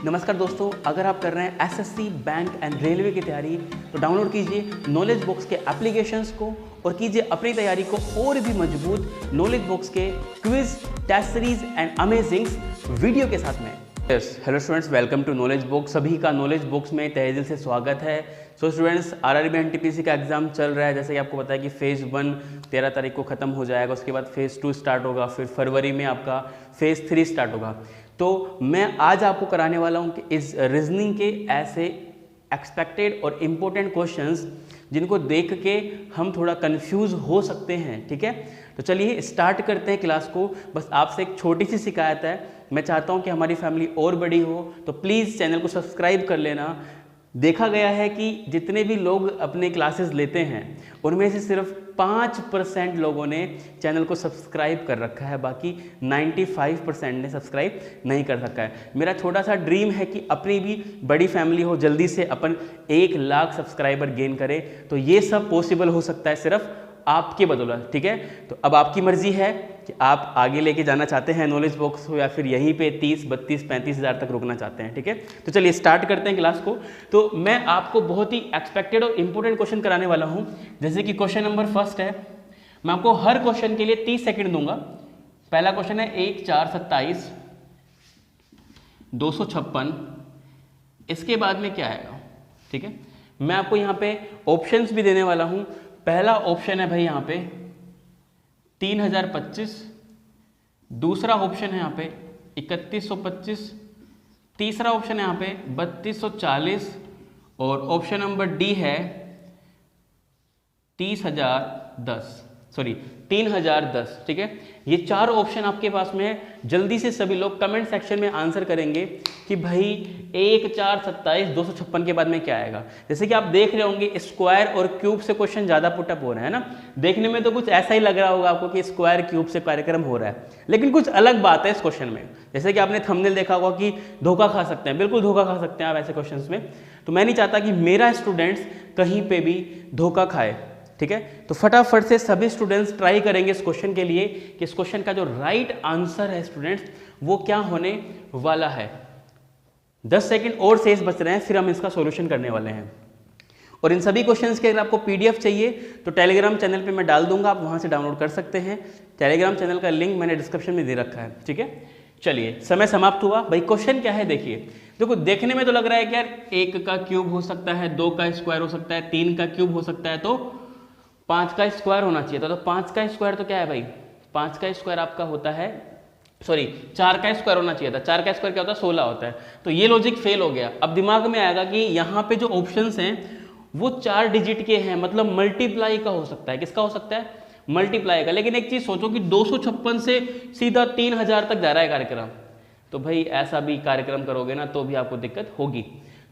नमस्कार दोस्तों, अगर आप कर रहे हैं एसएससी, बैंक एंड रेलवे की तैयारी तो डाउनलोड कीजिए नॉलेज बॉक्स के एप्लीकेशंस को और कीजिए अपनी तैयारी को और भी मजबूत नॉलेज बॉक्स के quiz, test series and amazing video के साथ में। Hello students, welcome to knowledge box. सभी का नॉलेज बॉक्स में तहे दिल से स्वागत है। सो स्टूडेंट्स, आरआरबी एनटीपीसी का एग्जाम चल रहा है। जैसे कि आपको पता है कि फेज़ 1 13 तारीख को ख़त्म हो जाएगा, उसके बाद फेज़ 2 स्टार्ट होगा, फिर फरवरी में आपका फेज़ 3 स्टार्ट होगा। तो मैं आज आपको कराने वाला हूं कि इस रीजनिंग के ऐसे एक्सपेक्टेड और इम्पोर्टेंट क्वेश्चंस जिनको देख के हम थोड़ा कंफ्यूज हो सकते हैं। ठीक है, तो चलिए स्टार्ट करते हैं क्लास को। बस आपसे एक छोटी सी शिकायत है, मैं चाहता हूं कि हमारी फैमिली और बड़ी हो, तो प्लीज़ चैनल को सब्सक्राइब कर लेना। देखा गया है कि जितने भी लोग अपने क्लासेस लेते हैं उनमें से सिर्फ 5% लोगों ने चैनल को सब्सक्राइब कर रखा है, बाकी 95% ने सब्सक्राइब नहीं कर रखा है। मेरा छोटा सा ड्रीम है कि अपनी भी बड़ी फैमिली हो, जल्दी से अपन 1 लाख सब्सक्राइबर गेन करें। तो ये सब पॉसिबल हो सकता है सिर्फ आपके बदौलत। ठीक है, तो अब आपकी मर्जी है कि आप आगे लेके जाना चाहते हैं नॉलेज बॉक्स को या फिर यहीं पे 30, 32, 35 हज़ार तक रुकना चाहते हैं। ठीक है, तो चलिए स्टार्ट करते हैं क्लास को। तो मैं आपको बहुत ही एक्सपेक्टेड और इंपॉर्टेंट क्वेश्चन कराने वाला हूं। जैसे कि क्वेश्चन नंबर फर्स्ट है, मैं आपको हर क्वेश्चन के लिए 30 सेकेंड दूंगा। पहला क्वेश्चन है 1 4 27 256, इसके बाद में क्या आएगा। ठीक है, मैं आपको यहाँ पे ऑप्शंस भी देने वाला हूँ। पहला ऑप्शन है भाई यहाँ पे 3025, दूसरा ऑप्शन है यहाँ पे 3125, तीसरा ऑप्शन है यहाँ पे 3240 और ऑप्शन नंबर डी है 3010। ठीक है, ये 4 ऑप्शन आपके पास में है। जल्दी से सभी लोग कमेंट सेक्शन में आंसर करेंगे कि भाई 1 4 27 256 के बाद में क्या आएगा। जैसे कि आप देख रहे होंगे स्क्वायर और क्यूब से क्वेश्चन ज़्यादा पुटअप हो रहा है ना। देखने में तो कुछ ऐसा ही लग रहा होगा आपको कि स्क्वायर क्यूब से कार्यक्रम हो रहा है, लेकिन कुछ अलग बात है इस क्वेश्चन में। जैसे कि आपने थंबनेल देखा होगा कि धोखा खा सकते हैं, बिल्कुल धोखा खा सकते हैं आप ऐसे क्वेश्चन में। तो मैं नहीं चाहता कि मेरा स्टूडेंट्स कहीं पर भी धोखा खाए। ठीक है, तो फटाफट से सभी स्टूडेंट्स ट्राई करेंगे इस क्वेश्चन के लिए कि इस क्वेश्चन का जो राइट आंसर है स्टूडेंट्स वो क्या होने वाला है। 10 सेकंड और शेष बच रहे हैं, फिर हम इसका सॉल्यूशन करने वाले हैं। और इन सभी क्वेश्चंस के अगर आपको पीडीएफ चाहिए तो टेलीग्राम चैनल पे मैं डाल दूंगा, आप वहां से डाउनलोड कर सकते हैं। टेलीग्राम चैनल का लिंक मैंने डिस्क्रिप्शन में दे रखा है। ठीक है, चलिए समय समाप्त हुआ। भाई क्वेश्चन क्या है देखिए। देखो, देखने में तो लग रहा है कि यार 1 का क्यूब हो सकता है, 2 का स्क्वायर हो सकता है, 3 का क्यूब हो सकता है, तो 5 का स्क्वायर होना चाहिए था। तो 5 का स्क्वायर तो क्या है भाई, 5 का स्क्वायर आपका होता है, सॉरी 4 का स्क्वायर होना चाहिए था। 4 का स्क्वायर क्या होता है, 16 होता है। तो ये लॉजिक फेल हो गया। अब दिमाग में आएगा कि यहाँ पे जो ऑप्शंस हैं वो 4 डिजिट के हैं, मतलब मल्टीप्लाई का हो सकता है। किसका हो सकता है, मल्टीप्लाई का। लेकिन एक चीज सोचो कि 256 से सीधा 3000 तक जा रहा है कार्यक्रम, तो भाई ऐसा भी कार्यक्रम करोगे ना तो भी आपको दिक्कत होगी।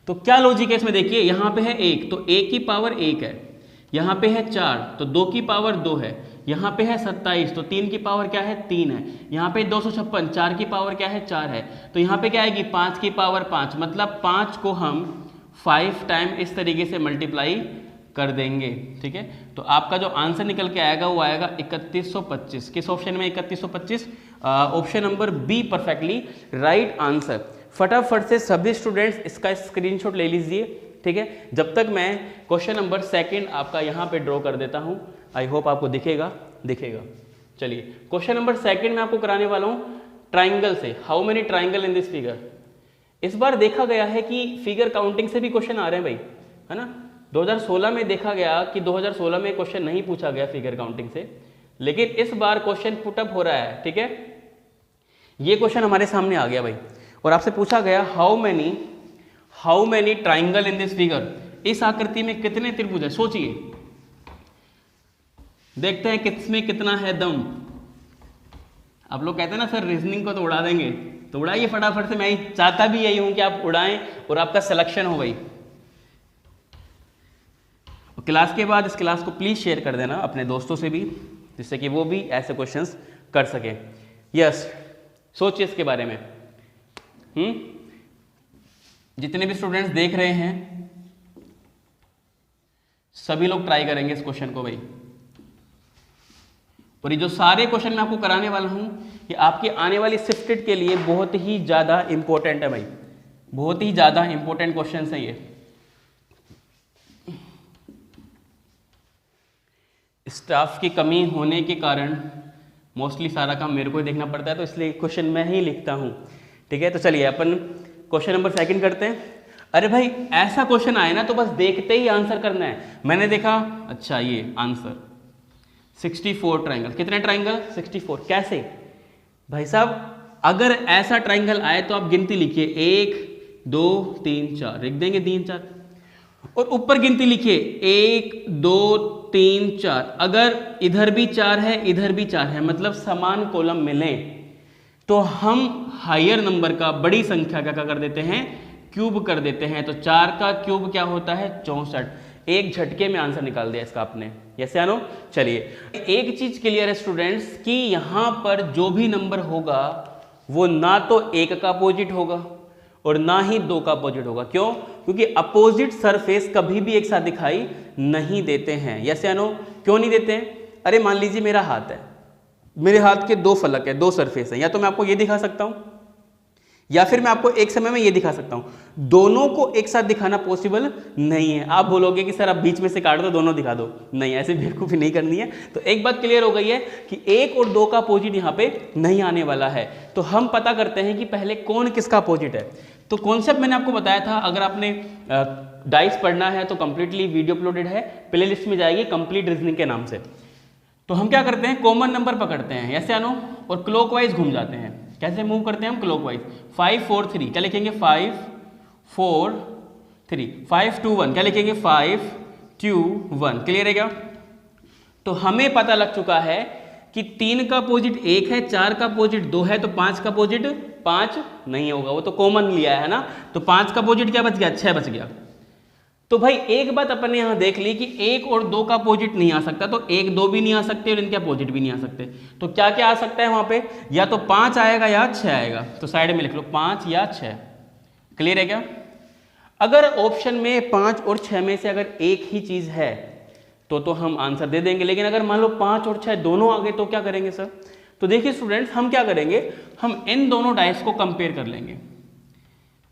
तो क्या लॉजिक है इसमें देखिए, यहाँ पे है 1 तो 1 की पावर 1 है, यहाँ पे है 4 तो 2 की पावर 2 है, यहाँ पे है 27 तो 3 की पावर क्या है 3 है, यहाँ पे 256 4 की पावर क्या है 4 है, तो यहाँ पे क्या आएगी 5 की पावर 5, मतलब 5 को हम 5 टाइम इस तरीके से मल्टीप्लाई कर देंगे। ठीक है, तो आपका जो आंसर निकल के आएगा वो आएगा 3125। किस ऑप्शन में 3125? Option number be perfectly right answer. फटाफट से सभी स्टूडेंट्स इसका स्क्रीनशॉट ले लीजिए। ठीक है, जब तक मैं क्वेश्चन नंबर 2 आपका यहाँ पे ड्रॉ कर देता हूँ। आई होप आपको दिखेगा। चलिए क्वेश्चन नंबर 2 मैं आपको कराने वाला हूँ ट्राइंगल से। How many triangle in this figure. इस बार देखा गया है कि फिगर काउंटिंग से भी क्वेश्चन आ रहे हैं भाई, है ना। 2016 में देखा गया कि 2016 में क्वेश्चन नहीं पूछा गया फिगर काउंटिंग से, लेकिन इस बार क्वेश्चन पुटअप हो रहा है। ठीक है, ये क्वेश्चन हमारे सामने आ गया भाई, और आपसे पूछा गया how many triangle in this figure. इस आकृति में कितने त्रिभुज है, सोचिए, देखते हैं किसमें कितना है दम। आप लोग कहते हैं ना सर रीजनिंग को तो उड़ा देंगे, तो उड़ाइए फटाफट से। मैं चाहता भी यही हूं कि आप उड़ाएं और आपका सिलेक्शन हो भाई। क्लास के बाद इस क्लास को प्लीज शेयर कर देना अपने दोस्तों से भी, जिससे कि वो भी ऐसे क्वेश्चंस कर सके। यस, सोचिए इसके बारे में। जितने भी स्टूडेंट्स देख रहे हैं सभी लोग ट्राई करेंगे इस क्वेश्चन को भाई। और ये जो सारे क्वेश्चन मैं आपको कराने वाला हूं ये आपके आने वाली शिफ्टेड के लिए बहुत ही ज्यादा इंपॉर्टेंट है भाई। बहुत ही ज़्यादा इंपॉर्टेंट क्वेश्चन है ये। स्टाफ की कमी होने के कारण मोस्टली सारा काम मेरे को ही देखना पड़ता है, तो इसलिए क्वेश्चन मैं ही लिखता हूँ, ठीक है। तो चलिए अपन क्वेश्चन नंबर 2 करते हैं। अरे भाई ऐसा क्वेश्चन आए ना तो बस देखते ही आंसर करना है। मैंने देखा, अच्छा ये आंसर 64 ट्राइंगल। कितने ट्राइंगल? 64। कैसे भाई साहब? अगर ऐसा ट्राइंगल आए तो आप गिनती लिखिए, 1 2 3 4, लिख देंगे 3 4, और ऊपर गिनती लिखिए 1 2 3 4। अगर इधर भी 4 है इधर भी 4 है, मतलब समान कॉलम मिले, तो हम हायर नंबर का, बड़ी संख्या का क्या कर देते हैं? क्यूब कर देते हैं। तो 4 का क्यूब क्या होता है? 64। एक झटके में आंसर निकाल दिया इसका आपने। यस या नो? चलिए एक चीज क्लियर है स्टूडेंट्स कि यहां पर जो भी नंबर होगा वो ना तो 1 का अपोजिट होगा और ना ही 2 का अपोजिट होगा। क्यों? क्योंकि अपोजिट सरफेस कभी भी एक साथ दिखाई नहीं देते हैं। यस या नो? क्यों नहीं देते हैं? अरे मान लीजिए मेरा हाथ है, मेरे हाथ के 2 फलक है, 2 सरफेस है, या तो मैं आपको ये दिखा सकता हूं या फिर मैं आपको एक समय में ये दिखा सकता हूं। दोनों को एक साथ दिखाना पॉसिबल नहीं है। आप बोलोगे कि सर आप बीच में से काट दो, दोनों दिखा दो। नहीं, ऐसे बेवकूफ़ी नहीं करनी है। तो एक बात क्लियर हो गई है कि 1 और 2 का अपोजिट यहाँ पे नहीं आने वाला है। तो हम पता करते हैं कि पहले कौन किसका अपोजिट है। तो कॉन्सेप्ट मैंने आपको बताया था, अगर आपने डाइस पढ़ना है तो कंप्लीटली वीडियो अपलोडेड है, प्ले लिस्ट में जाएगी कंप्लीट रीजनिंग के नाम से। तो हम क्या करते हैं? कॉमन नंबर पकड़ते हैं, ऐसे आनो, और क्लॉकवाइज घूम जाते हैं। कैसे मूव करते हैं हम? क्लॉकवाइज। 5 4 3 क्या लिखेंगे? 5 4 3। 5 2 1 क्या लिखेंगे? 5 2 1। क्लियर है क्या? तो हमें पता लग चुका है कि 3 का अपोजिट 1 है, 4 का अपोजिट 2 है, तो 5 का अपोजिट 5 नहीं होगा, वो तो कॉमन लिया है ना। तो 5 का अपोजिट क्या बच गया? 6 बच गया। तो भाई एक बात अपन ने यहां देख ली कि 1 और 2 का अपोजिट नहीं आ सकता, तो 1 2 भी नहीं आ सकते और इनके अपोजिट भी नहीं आ सकते। तो क्या क्या आ सकता है वहां पे? या तो 5 आएगा या 6 आएगा। तो साइड में लिख लो 5 या 6। क्लियर है क्या? अगर ऑप्शन में 5 और 6 में से अगर एक ही चीज है तो हम आंसर दे देंगे, लेकिन अगर मान लो 5 और 6 दोनों आ गए तो क्या करेंगे सर? तो देखिए स्टूडेंट्स, हम क्या करेंगे, हम इन दोनों डाइस को कंपेयर कर लेंगे।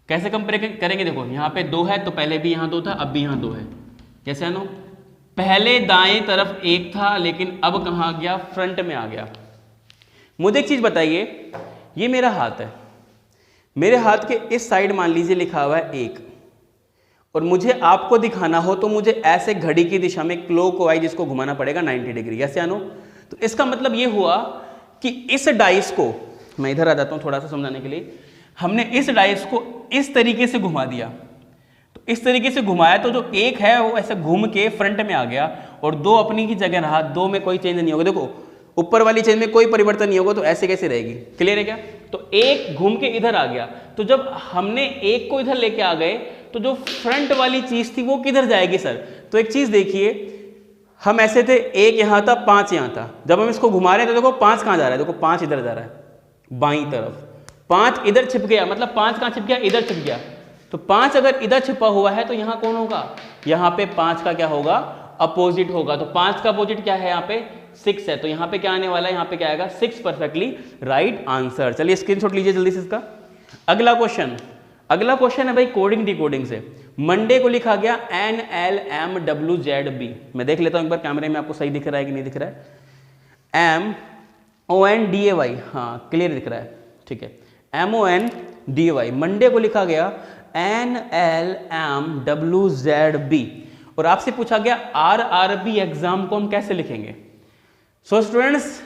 कैसे कंपेयर करेंगे? देखो यहाँ पे 2 है तो पहले भी यहाँ 2 था, अब भी यहाँ 2 है। कैसे है नो? पहले दाएं तरफ 1 था लेकिन अब कहाँ आ गया? फ्रंट में आ गया। मुझे एक चीज बताइए, ये मेरा हाथ है, मेरे हाथ के इस साइड मान लीजिए लिखा हुआ है 1, और मुझे आपको दिखाना हो तो मुझे ऐसे घड़ी की दिशा में क्लॉकवाइज इसको घुमाना पड़ेगा 90 डिग्री। ऐसे आनो। तो इसका मतलब ये हुआ कि इस डाइस को, मैं इधर आ जाता हूं थोड़ा सा समझाने के लिए, हमने इस डाइस को इस तरीके से घुमा दिया। तो इस तरीके से घुमाया तो जो 1 है वो ऐसे घूम के फ्रंट में आ गया और 2 अपनी की जगह रहा। 2 में कोई चेंज नहीं होगा। देखो ऊपर वाली चेंज में कोई परिवर्तन नहीं होगा, तो ऐसे कैसे रहेगी? क्लियर है क्या? तो 1 घूम के इधर आ गया, तो जब हमने 1 को इधर लेके आ गए तो जो फ्रंट वाली चीज थी वो किधर जाएगी सर? तो एक चीज देखिए, हम ऐसे थे, 1 यहाँ था, 5 यहाँ था, जब हम इसको घुमा रहे हैं तो देखो 5 कहाँ जा रहा है? देखो 5 इधर जा रहा है बाईं तरफ, 5 इधर छिप गया, मतलब 5 कहाँ छिप गया? इधर छिप गया। तो 5 अगर इधर छिपा हुआ है तो यहाँ कौन होगा? यहाँ पे 5 का क्या होगा? अपोजिट होगा। तो 5 का अपोजिट क्या है? यहाँ पे 6 है, तो यहाँ पे क्या आने वाला है? यहाँ पे क्या आएगा? 6 परफेक्टली राइट आंसर। चलिए स्क्रीनशॉट लीजिए जल्दी से इसका। अगला क्वेश्चन है भाई कोडिंग डिकोडिंग से। मंडे को लिखा गया NLMWZB। मैं देख लेता हूं एक बार कैमरे में आपको सही दिख रहा है कि नहीं दिख रहा है। MONDAY, हाँ क्लियर दिख रहा है, ठीक है। MONDAY, मंडे को लिखा गया NLMWZB, और आपसे पूछा गया RRB एग्जाम को हम कैसे लिखेंगे? सो स्टूडेंट्स,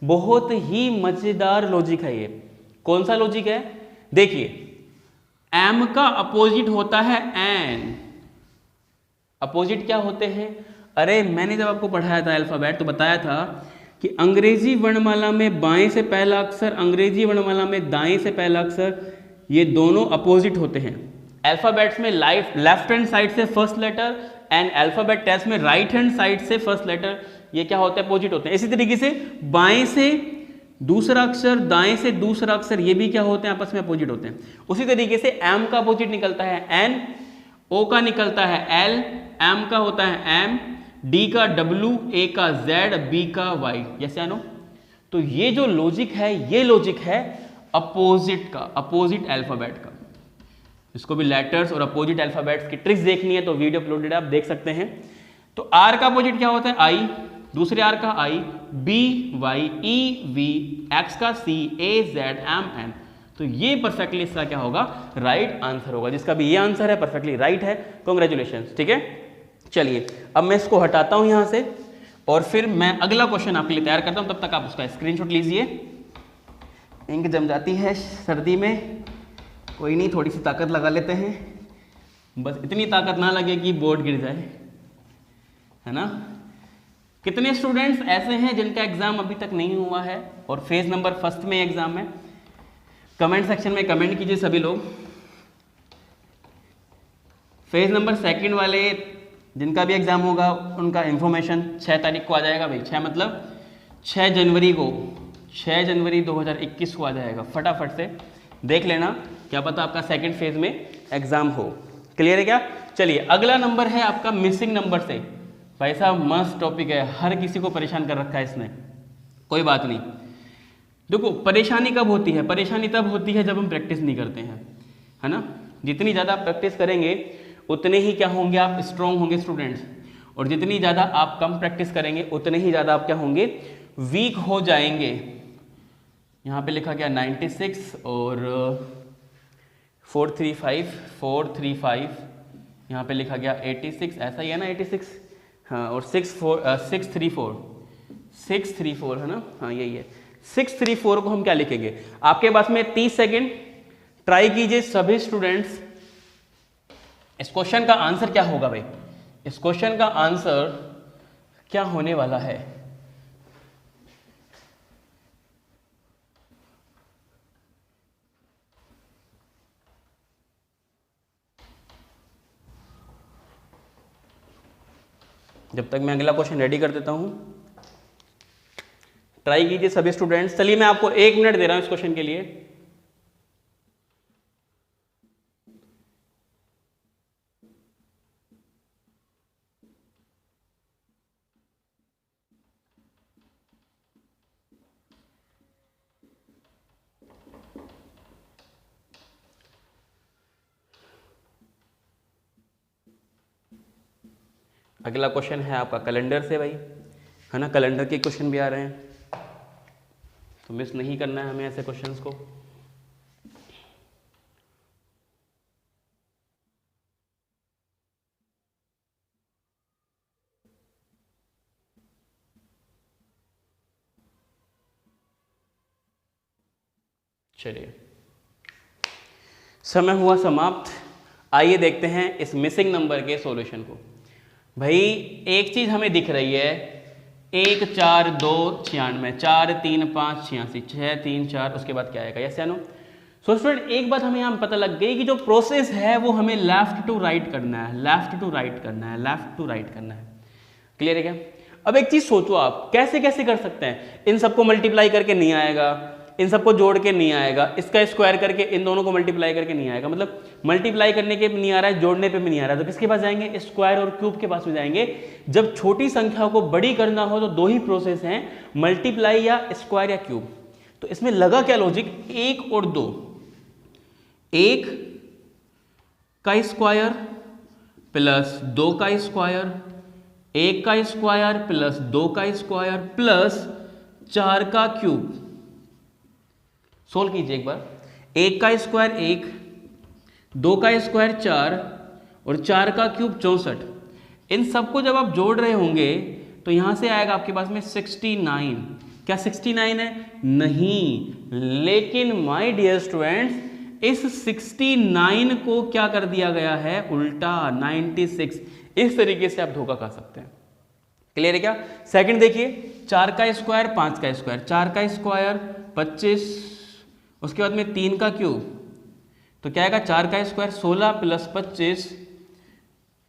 बहुत ही मजेदार लॉजिक है ये। कौन सा लॉजिक है? देखिए, M का अपोजिट होता है N। अपोजिट क्या होते हैं? अरे मैंने जब आपको पढ़ाया था अल्फाबेट तो बताया था कि अंग्रेजी वर्णमाला में बाएं से पहला अक्षर, अंग्रेजी वर्णमाला में दाएं से पहला अक्षर, ये दोनों अपोजिट होते हैं। अल्फाबेट्स में लेफ्ट हैंड साइड से first letter and alphabet test में राइट हैंड साइड से फर्स्ट लेटर, ये क्या होते हैं? अपोजिट होते हैं। इसी तरीके से बाएं से दूसरा अक्षर, दाएं से दूसरा अक्षर, ये भी क्या होते हैं? आपस में अपोजिट होते हैं। उसी तरीके से M का अपोजिट निकलता है N, O का निकलता है L, M का होता है M, D का W, A का Z, B का Y। यस या नो? तो ये जो लॉजिक है, ये लॉजिक है अपोजिट का, अपोजिट अल्फाबेट का। इसको भी लेटर्स और अपोजिट अल्फाबेट्स की ट्रिक्स देखनी है तो वीडियो अपलोडेड आप देख सकते हैं। तो आर का अपोजिट क्या होता है? आई, दूसरे आर का I, B Y, E V, X का C, A Z, M N. तो ये परफेक्टली इसका क्या होगा? राइट आंसर होगा। जिसका भी ये आंसर है परफेक्टली राइट है, कॉन्ग्रेचुलेशन। ठीक है, चलिए अब मैं इसको हटाता हूं यहां से और फिर मैं अगला क्वेश्चन आपके लिए तैयार करता हूं। तब तक आप उसका स्क्रीनशॉट लीजिए। इंक जम जाती है सर्दी में, कोई नहीं, थोड़ी सी ताकत लगा लेते हैं, बस इतनी ताकत ना लगे कि बोर्ड गिर जाए, है ना। कितने स्टूडेंट्स ऐसे हैं जिनका एग्जाम अभी तक नहीं हुआ है और फेज नंबर फर्स्ट में एग्जाम है? कमेंट सेक्शन में कमेंट कीजिए सभी लोग। फेज नंबर सेकंड वाले जिनका भी एग्जाम होगा उनका इंफॉर्मेशन 6 तारीख को आ जाएगा भाई। 6 मतलब 6 जनवरी को, 6 जनवरी 2021 को आ जाएगा। फटाफट से देख लेना, क्या पता आपका सेकंड फेज में एग्जाम हो। क्लियर है क्या? चलिए अगला नंबर है आपका मिसिंग नंबर से। भाई साहब मस्त टॉपिक है, हर किसी को परेशान कर रखा है इसने। कोई बात नहीं, देखो परेशानी कब होती है? परेशानी तब होती है जब हम प्रैक्टिस नहीं करते हैं, है ना। जितनी ज़्यादा आप प्रैक्टिस करेंगे उतने ही क्या होंगे? आप स्ट्रॉन्ग होंगे स्टूडेंट्स। और जितनी ज़्यादा आप कम प्रैक्टिस करेंगे उतने ही ज़्यादा आप क्या होंगे? वीक हो जाएंगे। यहाँ पे लिखा गया 96 और 435, यहाँ पे लिखा गया 86, ऐसा ही है ना 86, हाँ, और 634 है ना, हाँ यही है। 634 को हम क्या लिखेंगे? आपके पास में 30 सेकेंड, ट्राई कीजिए सभी स्टूडेंट्स। इस क्वेश्चन का आंसर क्या होगा भाई? इस क्वेश्चन का आंसर क्या होने वाला है? जब तक मैं अगला क्वेश्चन रेडी कर देता हूं, ट्राई कीजिए सभी स्टूडेंट्स। चलिए मैं आपको 1 मिनट दे रहा हूं इस क्वेश्चन के लिए। अगला क्वेश्चन है आपका कैलेंडर से भाई, है ना। कैलेंडर के क्वेश्चन भी आ रहे हैं तो मिस नहीं करना है हमें ऐसे क्वेश्चंस को। चलिए समय हुआ समाप्त। आइए देखते हैं इस मिसिंग नंबर के सॉल्यूशन को। भाई एक चीज हमें दिख रही है, 1 4 2 96, 4 3 5 86, 6 3 4, उसके बाद क्या आएगा? यस या नो? सो स्टूडेंट एक बात हमें यहाँ पता लग गई कि जो प्रोसेस है वो हमें लेफ्ट टू राइट करना है, लेफ्ट टू राइट करना है, लेफ्ट टू राइट करना है। क्लियर है क्या? अब एक चीज सोचो आप, कैसे कैसे कर सकते हैं? इन सबको मल्टीप्लाई करके नहीं आएगा, इन सबको जोड़ के नहीं आएगा, इसका स्क्वायर करके इन दोनों को मल्टीप्लाई करके नहीं आएगा। मतलब मल्टीप्लाई करने के भी नहीं आ रहा है, जोड़ने पे भी नहीं आ रहा है, तो किसके पास जाएंगे? स्क्वायर और क्यूब के पास में जाएंगे। जब छोटी संख्या को बड़ी करना हो तो 2 ही प्रोसेस हैं, मल्टीप्लाई या स्क्वायर या क्यूब। तो इसमें लगा क्या लॉजिक? 1 और 2, 1 का स्क्वायर प्लस 2 का स्क्वायर, 1 का स्क्वायर प्लस 2 का स्क्वायर प्लस 4 का क्यूब। सोल्व कीजिए एक बार। 1 का स्क्वायर 1, 2 का स्क्वायर 4 और 4 का क्यूब 64। इन सबको जब आप जोड़ रहे होंगे तो यहां से आएगा आपके पास में 69। क्या 69 है? नहीं, लेकिन माय डियर स्टूडेंट्स इस 69 को क्या कर दिया गया है? उल्टा 96। इस तरीके से आप धोखा खा सकते हैं। क्लियर है क्या? सेकंड देखिए, 4 का स्क्वायर 5 का स्क्वायर, 4 का स्क्वायर 25, उसके बाद में 3 का क्यूब, तो क्या आएगा? 4 का स्क्वायर 16 प्लस 25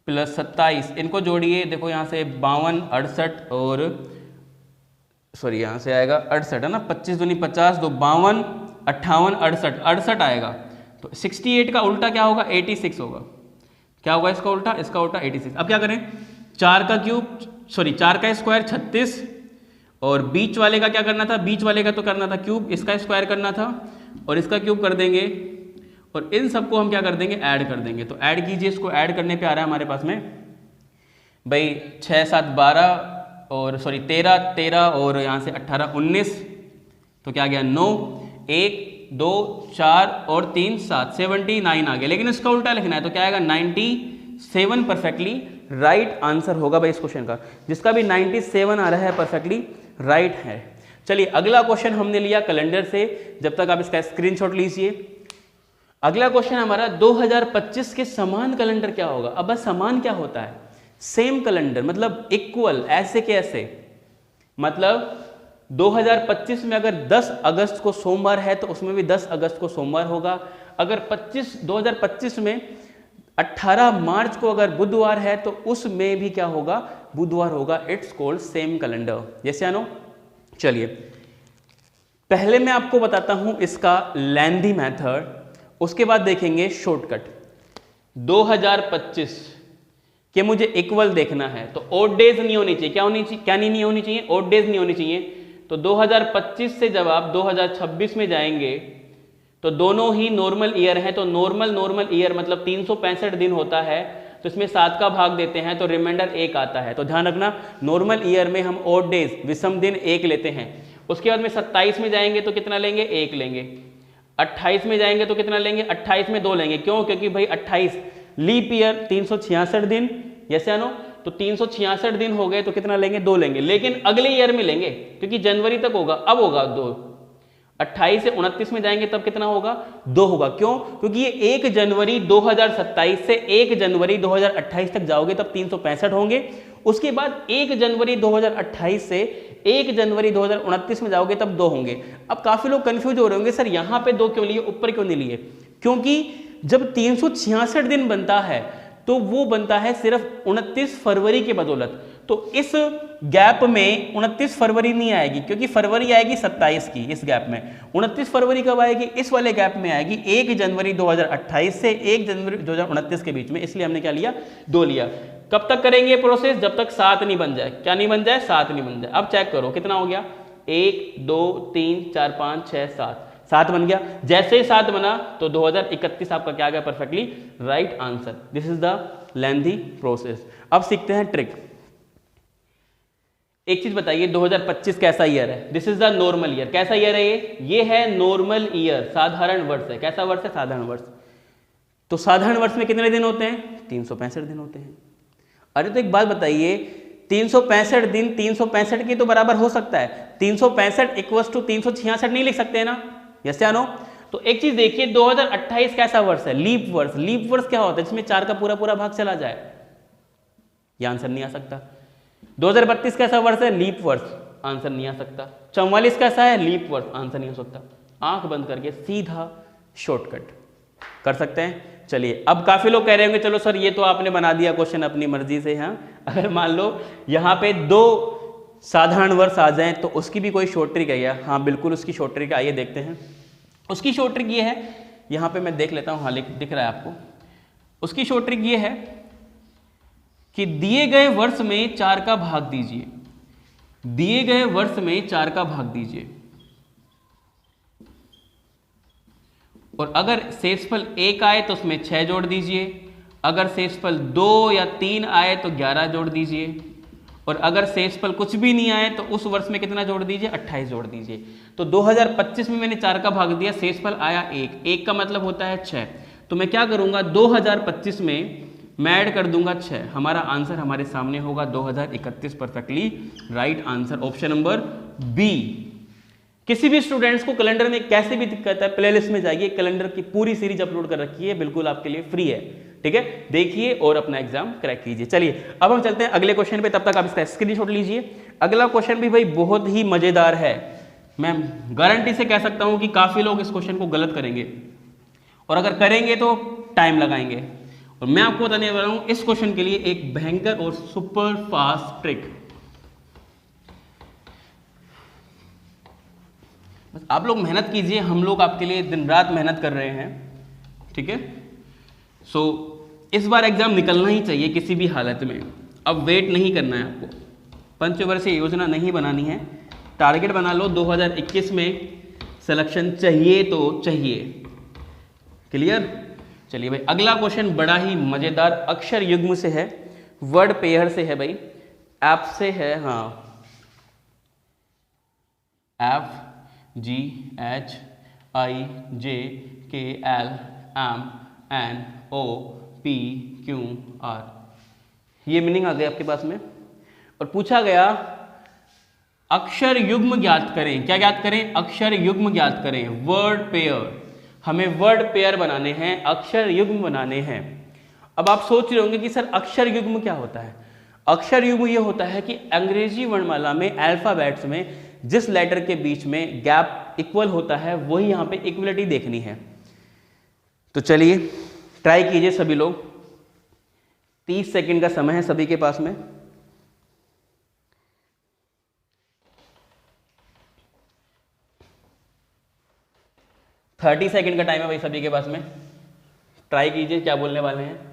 प्लस 27। इनको जोड़िए, देखो यहाँ से 52 68 और सॉरी यहाँ से आएगा 68 है ना, 25 दूनी 50, 2 52 58 68 आएगा। तो 68 का उल्टा क्या होगा? 86 होगा। क्या होगा इसका उल्टा? इसका उल्टा 86। अब क्या करें? 4 का क्यूब सॉरी 4 का स्क्वायर 36 और बीच वाले का क्या करना था? बीच वाले का तो करना था क्यूब, इसका स्क्वायर करना था और इसका क्यूब कर देंगे और इन सबको हम क्या कर देंगे, ऐड कर देंगे। तो ऐड कीजिए, इसको ऐड करने पे आ रहा है हमारे पास में भाई 6 7 12 और सॉरी 13 और यहाँ से 18 19, तो क्या गया 9, 1 2 4 और 3 7, 79 आ गया। लेकिन इसका उल्टा लिखना है तो क्या आएगा 97 परफेक्टली राइट आंसर होगा भाई इस क्वेश्चन का। जिसका भी 97 आ रहा है परफेक्टली राइट है। चलिए अगला क्वेश्चन हमने लिया कैलेंडर से, जब तक आप इसका स्क्रीनशॉट लीजिए। अगला क्वेश्चन हमारा 2025 के समान कैलेंडर क्या होगा। अब बस समान क्या होता है, सेम कैलेंडर मतलब इक्वल, ऐसे के ऐसे, मतलब 2025 में अगर 10 अगस्त को सोमवार है तो उसमें भी 10 अगस्त को सोमवार होगा। अगर 2025 में 18 मार्च को अगर बुधवार है तो उसमें भी क्या होगा, बुधवार होगा। It's called same calendar. Yes या नो। चलिए पहले मैं आपको बताता हूं इसका लेंथी मेथड, उसके बाद देखेंगे शॉर्टकट। 2025 के मुझे इक्वल देखना है तो ऑड डेज नहीं होनी चाहिए। क्या होनी चाहिए, क्या नहीं होनी चाहिए, ऑड डेज नहीं होनी चाहिए। तो 2025 से जब आप 2026 में जाएंगे तो दोनों ही नॉर्मल ईयर हैं, तो नॉर्मल ईयर मतलब 365 दिन होता है, तो इसमें 7 का भाग देते हैं तो रिमाइंडर 1 आता है। तो ध्यान रखना नॉर्मल ईयर में हम ऑड डेज विषम दिन 1 लेते हैं। उसके बाद में 27 में जाएंगे तो कितना लेंगे, 1 लेंगे। 28 में जाएंगे तो कितना लेंगे, 28 में 2 लेंगे। क्यों, क्योंकि भाई 28 लीप ईयर 366 दिन, यस या नो। तो 366 दिन हो गए तो कितना लेंगे, 2 लेंगे। लेकिन अगले ईयर में लेंगे क्योंकि जनवरी तक होगा, अब होगा 2। 28 से 29 में जाएंगे तब कितना होगा, 2 होगा। क्यों, क्योंकि ये 1 जनवरी 2027 से 1 जनवरी 2028 तक जाओगे तब 365 होंगे। उसके बाद 1 जनवरी 2028 से 1 जनवरी 2029 में जाओगे तब 2 होंगे। अब काफी लोग कंफ्यूज हो रहे होंगे, सर यहां पे 2 क्यों लिए, ऊपर क्यों नहीं लिए। क्योंकि जब 366 दिन बनता है तो वो बनता है सिर्फ 29 फरवरी के बदौलत। तो इस गैप में 29 फरवरी नहीं आएगी क्योंकि फरवरी आएगी 27 की। इस गैप में 29 फरवरी कब आएगी, इस वाले गैप में आएगी 1 जनवरी 2028 से 1 जनवरी 2029 के बीच में। इसलिए हमने क्या लिया, 2 लिया। कब तक करेंगे प्रोसेस, जब तक 7 नहीं बन जाए। क्या नहीं बन जाए, 7 नहीं बन जाए। अब चेक करो कितना हो गया, 1 2 3 4 5 6 7, 7 बन गया। जैसे ही 7 बना तो 2031 आपका क्या आ गया, perfectly right answer. This is the lengthy process. अब सीखते हैं ट्रिक। एक चीज बताइए, 2025 कैसा ईयर है, this is the normal year. कैसा ईयर है ये है नॉर्मल ईयर, साधारण वर्ष है। कैसा वर्ष है, साधारण वर्ष। तो साधारण वर्ष में कितने दिन होते हैं, 365 दिन होते हैं। अरे तो एक बात बताइए, 365 दिन 365 के तो बराबर हो सकता है, 365 इक्वल्स टू 366 नहीं लिख सकते हैं ना, यस या नो। तो एक चीज देखिए, 2028 कैसा वर्ष है, लीप वर्ष। लीप वर्ष क्या होता है, जिसमें 4 का पूरा पूरा भाग चला जाए। ये आंसर नहीं आ सकता। 2032 कैसा वर्ष है, लीप वर्ष, आंसर नहीं आ सकता। 44 कैसा है, लीप वर्ष, आंसर नहीं हो सकता। आंख बंद करके सीधा शॉर्टकट कर सकते हैं। चलिए अब काफी लोग कह रहे होंगे चलो सर ये तो आपने बना दिया क्वेश्चन अपनी मर्जी से। हाँ, अगर मान लो यहाँ पे 2 साधारण वर्ष आ जाएं तो उसकी भी कोई शॉर्ट ट्रिक है क्या। हाँ बिल्कुल, उसकी शॉर्ट ट्रिक आइए देखते हैं। उसकी शॉर्ट ट्रिक ये है, यहाँ पे मैं देख लेता हूँ, हाँ दिख रहा है आपको। उसकी शॉर्ट ट्रिक ये है कि दिए गए वर्ष में 4 का भाग दीजिए, दिए गए वर्ष में 4 का भाग दीजिए, और अगर शेषफल 1 आए तो उसमें 6 जोड़ दीजिए, अगर शेषफल 2 या 3 आए तो 11 जोड़ दीजिए, और अगर शेषफल कुछ भी नहीं आए तो उस वर्ष में कितना जोड़ दीजिए, 28 जोड़ दीजिए। तो 2025 में मैंने 4 का भाग दिया, शेषफल आया 1, 1 का मतलब होता है 6। तो मैं क्या करूंगा, 2025 में मैं ऐड कर दूंगा 6। हमारा आंसर हमारे सामने होगा 2031, perfectly right answer, option number B. किसी भी स्टूडेंट्स को कैलेंडर में कैसे भी दिक्कत है, प्लेलिस्ट में जाइए, कैलेंडर की पूरी सीरीज अपलोड कर रखी है, बिल्कुल आपके लिए फ्री है। ठीक है, देखिए और अपना एग्जाम क्रैक कीजिए। चलिए अब हम चलते हैं अगले क्वेश्चन पे, तब तक आप इसका स्क्रीनशॉट लीजिए। अगला क्वेश्चन भी भाई बहुत ही मजेदार है, मैं गारंटी से कह सकता हूं कि काफी लोग इस क्वेश्चन को गलत करेंगे, और अगर करेंगे तो टाइम लगाएंगे। और मैं आपको बताने वाला हूं इस क्वेश्चन के लिए एक भयंकर और सुपर फास्ट ट्रिक। बस आप लोग मेहनत कीजिए, हम लोग आपके लिए दिन रात मेहनत कर रहे हैं। ठीक है, सो इस बार एग्जाम निकलना ही चाहिए किसी भी हालत में। अब वेट नहीं करना है आपको, पंचवर्षीय योजना नहीं बनानी है, टारगेट बना लो 2021 में सिलेक्शन चाहिए तो चाहिए। क्लियर। चलिए भाई अगला क्वेश्चन बड़ा ही मजेदार अक्षर युग्म से है, वर्ड पेयर से है भाई, ऐप से है, हाँ FGHIJKLMNOPQR, ये मीनिंग आ गया आपके पास में। और पूछा गया अक्षर युग्म ज्ञात करें, क्या ज्ञात करें, अक्षर युग्म ज्ञात करें, वर्ड पेयर। हमें वर्ड पेयर बनाने हैं, अक्षर युग्म बनाने हैं। अब आप सोच रहे होंगे कि सर अक्षर युग्म क्या होता है। अक्षर युग्म ये होता है कि अंग्रेजी वर्णमाला में अल्फाबेट्स में जिस लेटर के बीच में गैप इक्वल होता है वही यहाँ पे इक्वलिटी देखनी है। तो चलिए ट्राई कीजिए सभी लोग, 30 सेकंड का समय है सभी के पास में। थर्टी सेकंड का टाइम है भाई सभी के पास में, ट्राई कीजिए क्या बोलने वाले हैं।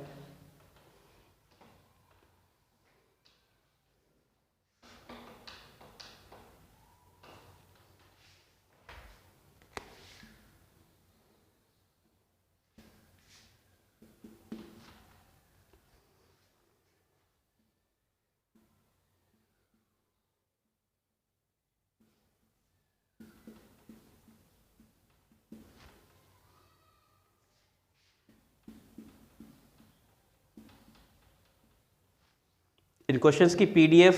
इन क्वेश्चंस की PDF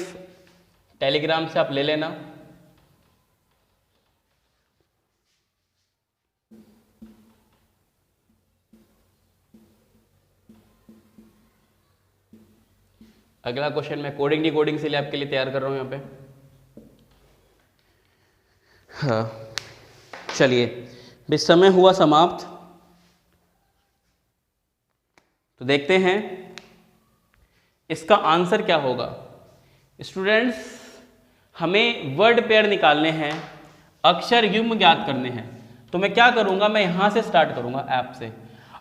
टेलीग्राम से आप ले लेना। अगला क्वेश्चन मैं कोडिंग डिकोडिंग से लिए आपके लिए तैयार कर रहा हूं यहाँ पे। हाँ चलिए भाई समय हुआ समाप्त, तो देखते हैं इसका आंसर क्या होगा। स्टूडेंट्स हमें वर्ड पेयर निकालने हैं, अक्षर युग्म ज्ञात करने हैं। तो मैं क्या करूंगा, मैं यहां से स्टार्ट करूंगा ऐप से।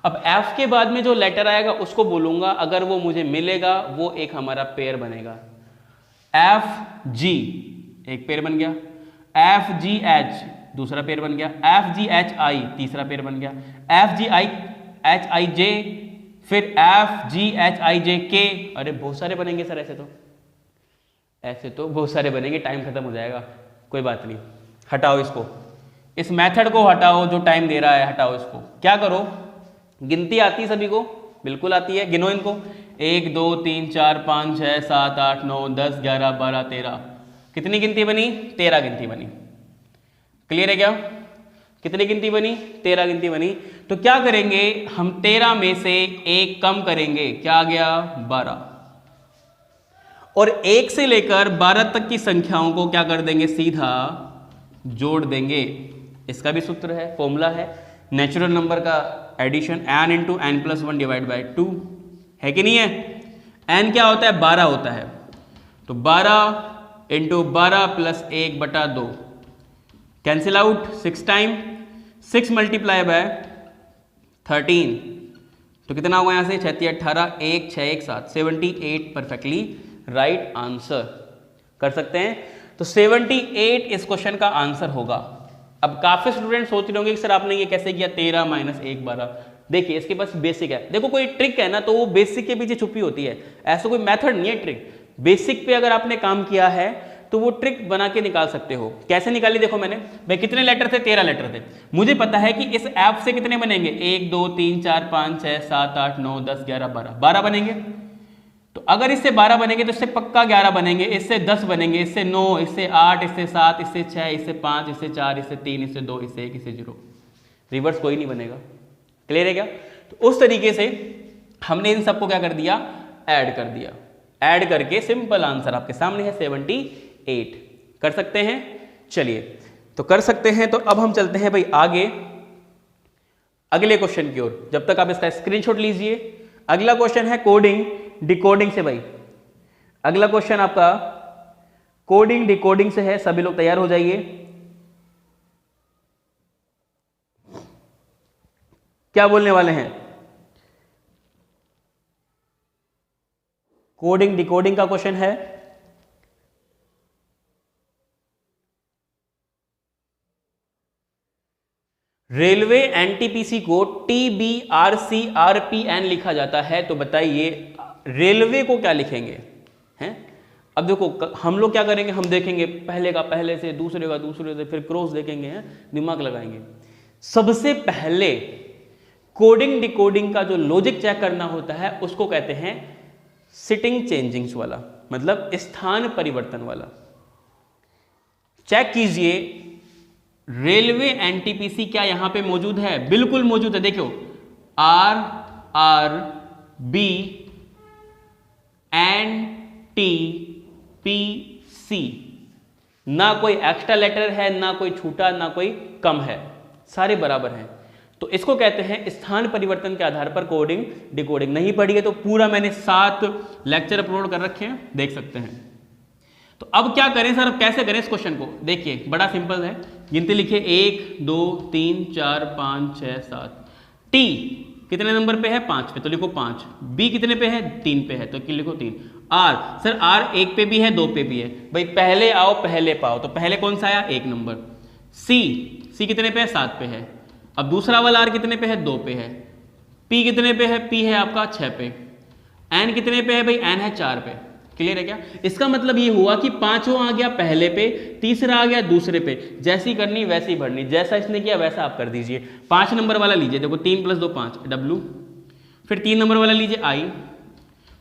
अब ऐप के बाद में जो लेटर आएगा उसको बोलूंगा, अगर वो मुझे मिलेगा वो एक हमारा पेयर बनेगा। FG एक पेयर बन गया, FGH दूसरा पेयर बन गया, FGHI तीसरा पेयर बन गया, FGHIJ फिर FGHIJK। अरे बहुत सारे बनेंगे सर, ऐसे तो बहुत सारे बनेंगे, टाइम खत्म हो जाएगा। कोई बात नहीं, हटाओ इसको, इस मेथड को हटाओ जो टाइम दे रहा है, हटाओ इसको। क्या करो, गिनती आती है सभी को, बिल्कुल आती है, गिनो इनको 1 2 3 4 5 6 7 8 9 10 11 12 13। कितनी गिनती बनी, 13 गिनती बनी। क्लियर है क्या, कितनी गिनती बनी, 13 गिनती बनी। तो क्या करेंगे हम, 13 में से एक कम करेंगे, क्या आ गया 12, और 1 से लेकर 12 तक की संख्याओं को क्या कर देंगे, सीधा जोड़ देंगे। इसका भी सूत्र है, फॉर्मूला है, नेचुरल नंबर का addition, n into n plus 1 divide by 2 है कि नहीं है। n क्या होता है, 12 होता है, तो 12 into 12 plus 1/2 cancel out, 6 time 6 multiply by 13, तो कितना होगा यहाँ से 6 18 1 6 1 7 78 परफेक्टली राइट आंसर कर सकते हैं। तो 78 इस क्वेश्चन का आंसर होगा। अब काफी स्टूडेंट सोच रहे होंगे कि सर आपने ये कैसे किया, 13 माइनस 1 12। देखिए इसके पास बेसिक है, देखो कोई ट्रिक है ना तो वो बेसिक के पीछे छुपी होती है, ऐसा कोई मेथड नहीं है ट्रिक। बेसिक पे अगर आपने काम किया है तो वो ट्रिक बना के निकाल सकते हो। कैसे निकाली, देखो मैंने, भाई कितने लेटर थे, 13 लेटर थे। मुझे पता है कि इस ऐप से कितने बनेंगे, 1 2 3 4 5 6 7 8 9 10 11 12 बनेंगे। तो अगर इससे 12 बनेंगे तो इससे पक्का 11 बनेंगे, इससे 10 बनेंगे, इससे 9, इससे 8, इससे 7, इससे 6, इससे 5, इससे 4, इससे 3, इससे 2, इससे 1, इससे 0। रिवर्स कोई नहीं बनेगा। क्लियर है क्या। तो उस तरीके से हमने इन सबको क्या कर दिया, ऐड कर दिया। ऐड करके सिंपल आंसर आपके सामने है 78। कर सकते हैं, चलिए तो कर सकते हैं। तो अब हम चलते हैं भाई आगे अगले क्वेश्चन की ओर, जब तक आप इसका स्क्रीनशॉट लीजिए। अगला क्वेश्चन है कोडिंग डिकोडिंग से। भाई अगला क्वेश्चन आपका कोडिंग डिकोडिंग से है, सभी लोग तैयार हो जाइए। क्या बोलने वाले हैं, कोडिंग डिकोडिंग का क्वेश्चन है। रेलवे एनटीपीसी को TBRCRPN लिखा जाता है, तो बताइए रेलवे को क्या लिखेंगे हैं? अब देखो हम लोग क्या करेंगे, हम देखेंगे पहले का पहले से, दूसरे का दूसरे से, फिर क्रॉस देखेंगे, हैं दिमाग लगाएंगे। सबसे पहले कोडिंग डिकोडिंग का जो लॉजिक चेक करना होता है उसको कहते हैं सिटिंग चेंजिंग्स वाला, मतलब स्थान परिवर्तन वाला। चेक कीजिए रेलवे एनटीपीसी क्या यहां पे मौजूद है? बिल्कुल मौजूद है। देखो RRB NTPC, ना कोई एक्स्ट्रा लेटर है, ना कोई छूटा, ना कोई कम है, सारे बराबर हैं। तो इसको कहते हैं स्थान परिवर्तन के आधार पर कोडिंग डिकोडिंग। नहीं पढ़ी है तो पूरा मैंने 7 लेक्चर अपलोड कर रखे हैं, देख सकते हैं। तो अब क्या करें सर, अब कैसे करें इस क्वेश्चन को? देखिए बड़ा सिंपल है, गिनती लिखिए 1 2 3 4 5 6 7। टी कितने नंबर पे है? 5 पे, तो लिखो 5। बी कितने पे है? 3 पे है, तो लिखो 3। आर सर आर 1 पे भी है, 2 पे भी है, भाई पहले आओ पहले पाओ, तो पहले कौन सा आया? 1 नंबर। सी कितने पे है? 7 पे है। अब दूसरा वाला आर कितने पे है? 2 पे है। पी कितने पे है? पी है आपका 6 पे। एन कितने पे है भाई? एन है 4 पे। क्लियर है क्या? इसका मतलब ये हुआ कि 5वां आ गया पहले पे, तीसरा आ गया दूसरे पे, जैसी करनी वैसी भरनी, जैसा इसने किया वैसा आप कर दीजिए। 5 नंबर वाला लीजिए, देखो 3 + 2 5 W, फिर 3 नंबर वाला लीजिए I,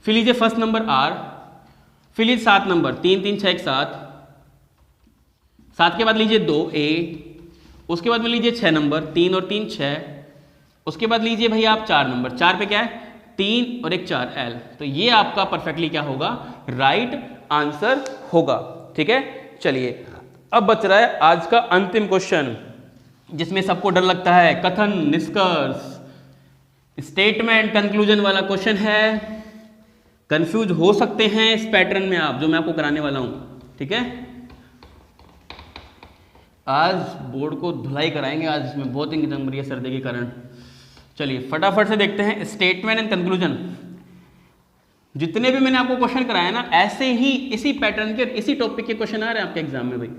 फिर लीजिए फर्स्ट नंबर R, फिर लीजिए 7 नंबर 3 3 6 7, 7 के बाद लीजिए 2 A, उसके बाद में लीजिए 6 नंबर 3 और 3 6, उसके बाद लीजिए भाई आप 4 नंबर, 4 पे क्या है? 3 और 1 4 L। तो ये आपका परफेक्टली क्या होगा? राइट आंसर होगा। ठीक है, चलिए अब बच रहा है आज का अंतिम क्वेश्चन, जिसमें सबको डर लगता है, कथन निष्कर्ष स्टेटमेंट कंक्लूजन वाला क्वेश्चन है। कंफ्यूज हो सकते हैं इस पैटर्न में आप, जो मैं आपको कराने वाला हूं। ठीक है, आज बोर्ड को धुलाई कराएंगे, आज इसमें बहुत इंग्लिश नंबर है सर्दी के कारण। चलिए फटाफट से देखते हैं स्टेटमेंट एंड कंक्लूजन। जितने भी मैंने आपको क्वेश्चन कराया ना, ऐसे ही इसी पैटर्न के इसी टॉपिक के क्वेश्चन आ रहे हैं आपके एग्जाम में भाई,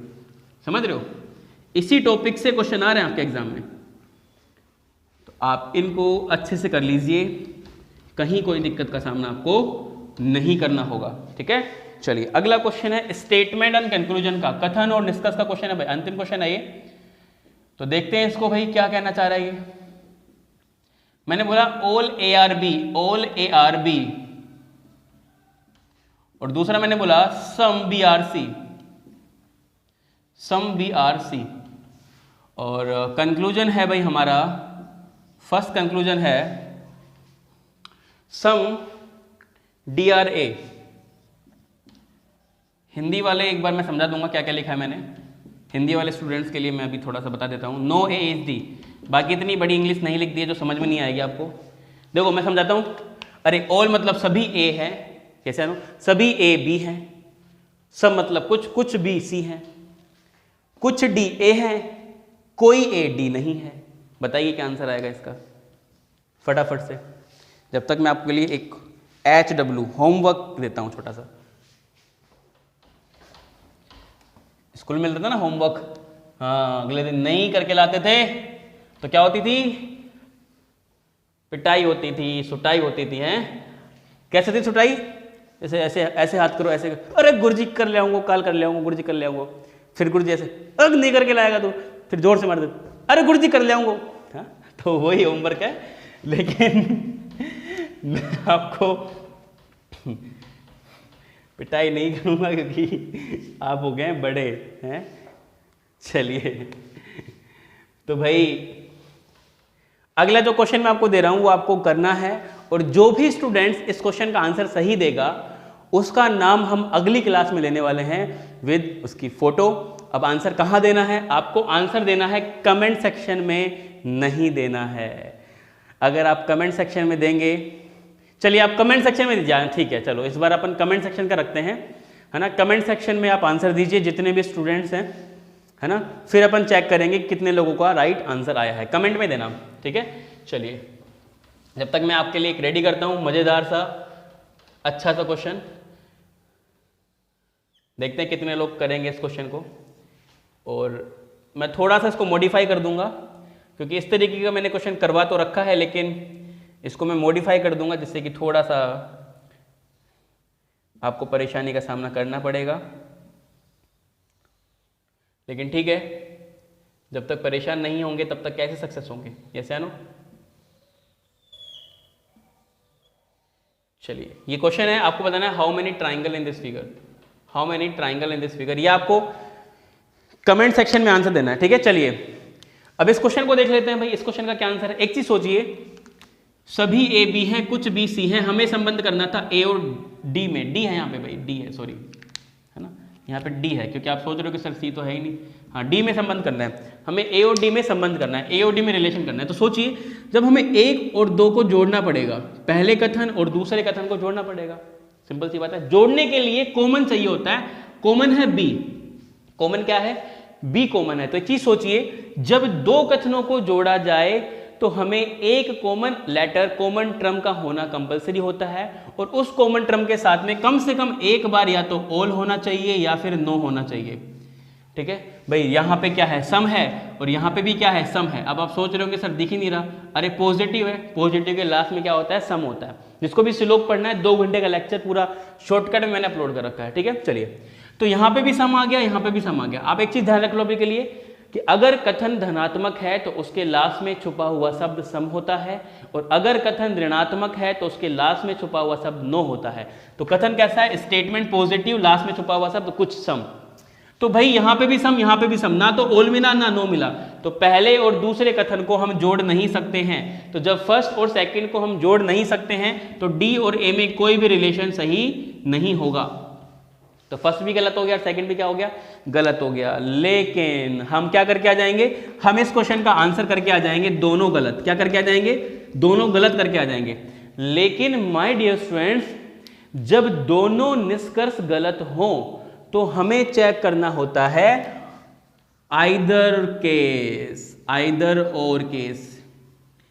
समझ रहे हो? इसी टॉपिक से क्वेश्चन आ रहे हैं आपके एग्जाम में, तो आप इनको अच्छे से कर लीजिए, कहीं कोई दिक्कत का सामना आपको नहीं करना होगा। ठीक है, चलिए अगला क्वेश्चन है स्टेटमेंट एंड कंक्लूजन का, कथन और निष्कर्ष का क्वेश्चन है भाई, अंतिम क्वेश्चन है ये। तो देखते हैं इसको भाई क्या कहना चाह रहा है ये। मैंने बोला ऑल ARB, और दूसरा मैंने बोला सम BRC, और कंक्लूजन है भाई हमारा, फर्स्ट कंक्लूजन है सम DRA। हिंदी वाले एक बार मैं समझा दूंगा क्या क्या लिखा है मैंने, हिंदी वाले स्टूडेंट्स के लिए मैं अभी थोड़ा सा बता देता हूँ। नो ASD, बाकी इतनी बड़ी इंग्लिश नहीं लिख दी है जो समझ में नहीं आएगी आपको। देखो मैं समझाता हूँ। अरे ऑल मतलब सभी A है, कैसे आनो? सभी A B हैं। सब मतलब कुछ B C हैं, कुछ D A है, कोई A D नहीं है। बताइए क्या आंसर आएगा इसका फटाफट से, जब तक मैं आपके लिए एक HW होमवर्क देता हूँ छोटा सा। स्कूल में मिलता था ना होमवर्क, हाँ अगले दिन नहीं करके लाते थे तो क्या होती थी? पिटाई होती थी, सुटाई होती थी। हैं कैसे थी सुटाई? ऐसे ऐसे ऐसे हाथ करो, ऐसे अरे गुरुजी कर ले आऊंगा, काल कर ले आऊंगा, गुरुजी कर ले आऊंगा। फिर गुरुजी ऐसे अग नहीं करके लाएगा तो फिर जोर से मार दे, अरे गुरुजी कर ले आऊंगा। हाँ तो वही होमवर्क है, लेकिन मैं आपको पिटाई नहीं करूंगा क्योंकि आप हो गए बड़े हैं। चलिए तो भाई अगला जो क्वेश्चन मैं आपको दे रहा हूं वो आपको करना है, और जो भी स्टूडेंट्स इस क्वेश्चन का आंसर सही देगा उसका नाम हम अगली क्लास में लेने वाले हैं विद उसकी फोटो। अब आंसर कहां देना है? आपको आंसर देना है कमेंट सेक्शन में, नहीं देना है। अगर आप कमेंट सेक्शन में देंगे, चलिए आप कमेंट सेक्शन में दीजिए, ठीक है चलो इस बार अपन कमेंट सेक्शन का रखते हैं, है ना। कमेंट सेक्शन में आप आंसर दीजिए जितने भी स्टूडेंट्स हैं, है ना। फिर अपन चेक करेंगे कितने लोगों का राइट आंसर आया है, कमेंट में देना, ठीक है। चलिए जब तक मैं आपके लिए एक रेडी करता हूं मजेदार सा अच्छा सा क्वेश्चन, देखते हैं कितने लोग करेंगे इस क्वेश्चन को, और मैं थोड़ा सा इसको मॉडिफाई कर दूंगा क्योंकि इस तरीके का मैंने क्वेश्चन करवा तो रखा है, लेकिन इसको मैं मॉडिफाई कर दूंगा जिससे कि थोड़ा सा आपको परेशानी का सामना करना पड़ेगा। लेकिन ठीक है, जब तक परेशान नहीं होंगे तब तक कैसे सक्सेस होंगे, यस या नो। चलिए, ये क्वेश्चन है, आपको बताना है how many triangle in this figure, how many triangle in this figure. ये आपको कमेंट सेक्शन में आंसर देना है, ठीक है। चलिए अब इस क्वेश्चन को देख लेते हैं भाई, इस क्वेश्चन का क्या आंसर है। एक चीज सोचिए, सभी ए बी हैं, कुछ बी सी हैं, हमें संबंध करना था ए और डी में। डी है यहाँ पे भाई, डी है, सॉरी है ना, यहाँ पे डी है, क्योंकि आप सोच रहे हो कि सर सी तो है ही नहीं। हाँ, डी में संबंध करना है हमें, ए और डी में संबंध करना है, ए और डी में रिलेशन करना है। तो सोचिए, जब हमें 1 और 2 को जोड़ना पड़ेगा, पहले कथन और दूसरे कथन को जोड़ना पड़ेगा, सिंपल सी बात है। जोड़ने के लिए कॉमन चाहिए होता है, कॉमन है बी, कॉमन क्या है, बी कॉमन है। तो एक चीज सोचिए, जब 2 कथनों को जोड़ा जाए तो हमें एक कॉमन लेटर, कॉमन टर्म का होना कंपलसरी होता है, और उस कॉमन टर्म के साथ में कम से कम एक बार या तो ऑल होना चाहिए या फिर नो होना चाहिए, ठीक है भाई। यहाँ पे क्या है, सम है, और यहाँ पे भी क्या है, सम है। अब आप सोच रहे होंगे सर दिख ही नहीं रहा, अरे पॉजिटिव है, पॉजिटिव के लास्ट में क्या होता है, सम होता है। जिसको भी श्लोक पढ़ना है, 2 घंटे का लेक्चर पूरा शॉर्टकट में मैंने अपलोड कर रखा है, ठीक है। चलिए, तो यहाँ पे भी सम आ गया, यहाँ पे भी सम आ गया। आप एक चीज ध्यान रख लो अभी के लिए, कि अगर कथन धनात्मक है तो उसके लास्ट में छुपा हुआ शब्द सम होता है, और अगर कथन ऋणात्मक है तो उसके लास्ट में छुपा हुआ शब्द नो होता है। तो कथन कैसा है, स्टेटमेंट पॉजिटिव, लास्ट में छुपा हुआ शब्द कुछ सम। तो भाई यहाँ पे भी सम, यहाँ पे भी सम, ना तो ऑल मिला ना नो मिला, तो पहले और दूसरे कथन को हम जोड़ नहीं सकते हैं। तो जब फर्स्ट और सेकंड को हम जोड़ नहीं सकते हैं तो डी और ए में कोई भी रिलेशन सही नहीं होगा। तो फर्स्ट भी गलत हो गया, सेकंड भी क्या हो गया, गलत हो गया। लेकिन हम क्या करके आ जाएंगे, हम इस क्वेश्चन का आंसर करके आ जाएंगे दोनों गलत। क्या करके आ जाएंगे, दोनों गलत करके आ जाएंगे। लेकिन माय डियर स्टूडेंट्स, जब दोनों निष्कर्ष गलत हो तो हमें चेक करना होता है आइदर केस, आइदर और केस।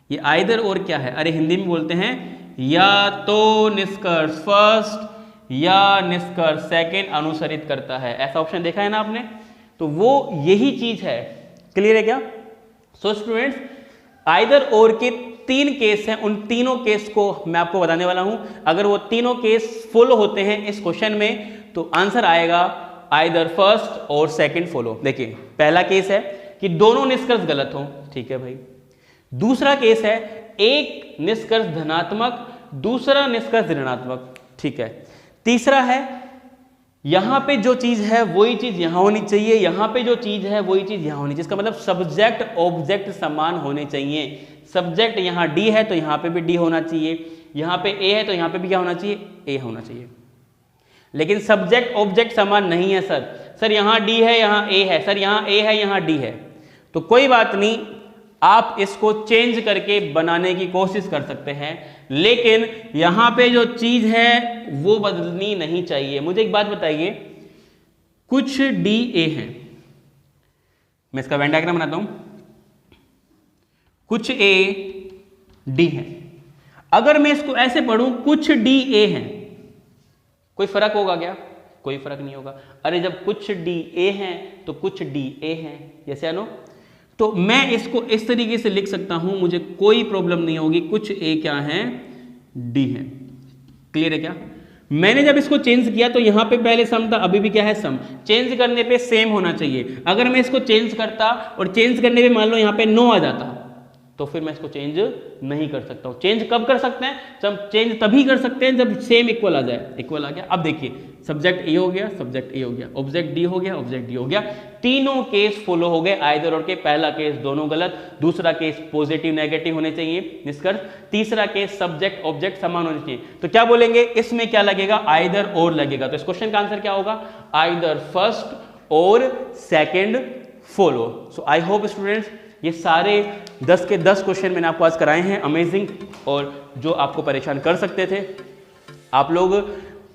ये आइदर और क्या है, अरे हिंदी में बोलते हैं या तो निष्कर्ष फर्स्ट या निष्कर्ष सेकंड अनुसरित करता है। ऐसा ऑप्शन देखा है ना आपने, तो वो यही चीज है। क्लियर है क्या। सो स्टूडेंट्स, आइदर और के 3 केस हैं, उन तीनों केस को मैं आपको बताने वाला हूं। अगर वो तीनों केस फॉलो होते हैं इस क्वेश्चन में तो आंसर आएगा आइदर फर्स्ट और सेकंड फॉलो। देखिए, पहला केस है कि दोनों निष्कर्ष गलत हो, ठीक है भाई। दूसरा केस है एक निष्कर्ष धनात्मक, दूसरा निष्कर्ष ऋणात्मक, ठीक है। तीसरा है यहां पे जो चीज है वही चीज यहां होनी चाहिए, यहां पे जो चीज है वही चीज यहां होनी चाहिए। इसका मतलब सब्जेक्ट ऑब्जेक्ट समान होने चाहिए। सब्जेक्ट यहां डी है तो यहां पे भी डी होना चाहिए, यहां पे ए है तो यहां पे भी क्या होना चाहिए, ए होना चाहिए। लेकिन सब्जेक्ट ऑब्जेक्ट समान नहीं है सर यहां डी है यहां ए है, सर यहां ए है यहां डी है। तो कोई बात नहीं, आप इसको चेंज करके बनाने की कोशिश कर सकते हैं, लेकिन यहां पे जो चीज है वो बदलनी नहीं चाहिए। मुझे एक बात बताइए, कुछ डी ए है, मैं इसका वेन डायग्राम बनाता हूं, कुछ ए डी है। अगर मैं इसको ऐसे पढ़ूं कुछ डी ए है, कोई फर्क होगा क्या, कोई फर्क नहीं होगा। अरे जब कुछ डी ए है तो कुछ डी ए है, यस या नो। तो मैं इसको इस तरीके से लिख सकता हूं, मुझे कोई प्रॉब्लम नहीं होगी। कुछ ए क्या है, डी है। क्लियर है क्या। मैंने जब इसको चेंज किया तो यहां पे पहले सम था, अभी भी क्या है सम। चेंज करने पे सेम होना चाहिए। अगर मैं इसको चेंज करता और चेंज करने पे मान लो यहां पे नो आ जाता तो फिर मैं इसको चेंज नहीं कर सकता हूं। चेंज कब कर सकते हैं, जब चेंज तभी कर सकते हैं जब सेम इक्वल आ जाए। इक्वल आ गया, अब देखिए सब्जेक्ट ए हो गया, सब्जेक्ट ए हो गया, ऑब्जेक्ट डी हो गया, ऑब्जेक्ट डी हो गया। तीनों केस फॉलो हो गए आइदर और के। पहला केस दोनों गलत, दूसरा केस पॉजिटिव नेगेटिव होने चाहिए निष्कर्ष, तीसरा केस सब्जेक्ट ऑब्जेक्ट समान होने चाहिए। तो क्या बोलेंगे, इसमें क्या लगेगा, आइदर और लगेगा। तो इस क्वेश्चन का आंसर क्या होगा, आइदर फर्स्ट और second follow. So I hope students ये सारे 10 के 10 क्वेश्चन मैंने आपको आज कराए हैं, अमेजिंग, और जो आपको परेशान कर सकते थे। आप लोग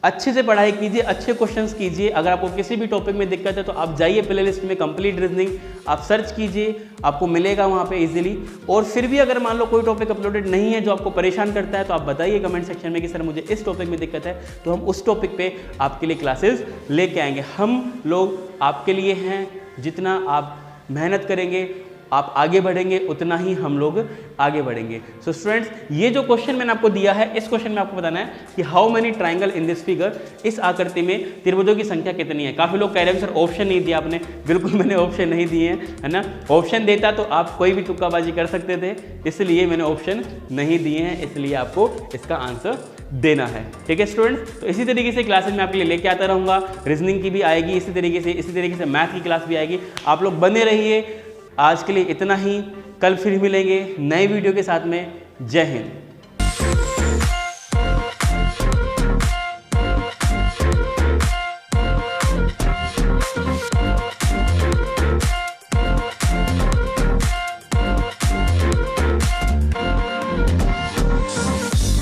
अच्छे से पढ़ाई कीजिए, अच्छे क्वेश्चंस कीजिए। अगर आपको किसी भी टॉपिक में दिक्कत है तो आप जाइए प्लेलिस्ट में कंप्लीट रीजनिंग, आप सर्च कीजिए, आपको मिलेगा वहाँ पे इजीली। और फिर भी अगर मान लो कोई टॉपिक अपलोडेड नहीं है जो आपको परेशान करता है तो आप बताइए कमेंट सेक्शन में कि सर मुझे इस टॉपिक में दिक्कत है, तो हम उस टॉपिक पे आपके लिए क्लासेस लेके आएंगे। हम लोग आपके लिए हैं, जितना आप मेहनत करेंगे आप आगे बढ़ेंगे उतना ही हम लोग आगे बढ़ेंगे। सो स्टूडेंट्स, ये जो क्वेश्चन मैंने आपको दिया है, इस क्वेश्चन में आपको बताना है कि how many triangle in this figure, इस आकृति में त्रिभुजों की संख्या कितनी है। काफी लोग कह रहे हैं सर ऑप्शन नहीं दिया आपने। बिल्कुल मैंने ऑप्शन नहीं दिए हैं, है ना। ऑप्शन देता तो आप कोई भी तुक्काबाजी कर सकते थे, इसलिए मैंने ऑप्शन नहीं दिए हैं, इसलिए आपको इसका आंसर देना है। ठीक है स्टूडेंट्स, तो इसी तरीके से क्लासेस में आपके लिए लेके आता रहूँगा। रीजनिंग की भी आएगी इसी तरीके से मैथ की क्लास भी आएगी। आप लोग बने रहिए। आज के लिए इतना ही, कल फिर मिलेंगे नए वीडियो के साथ में। जय हिंद।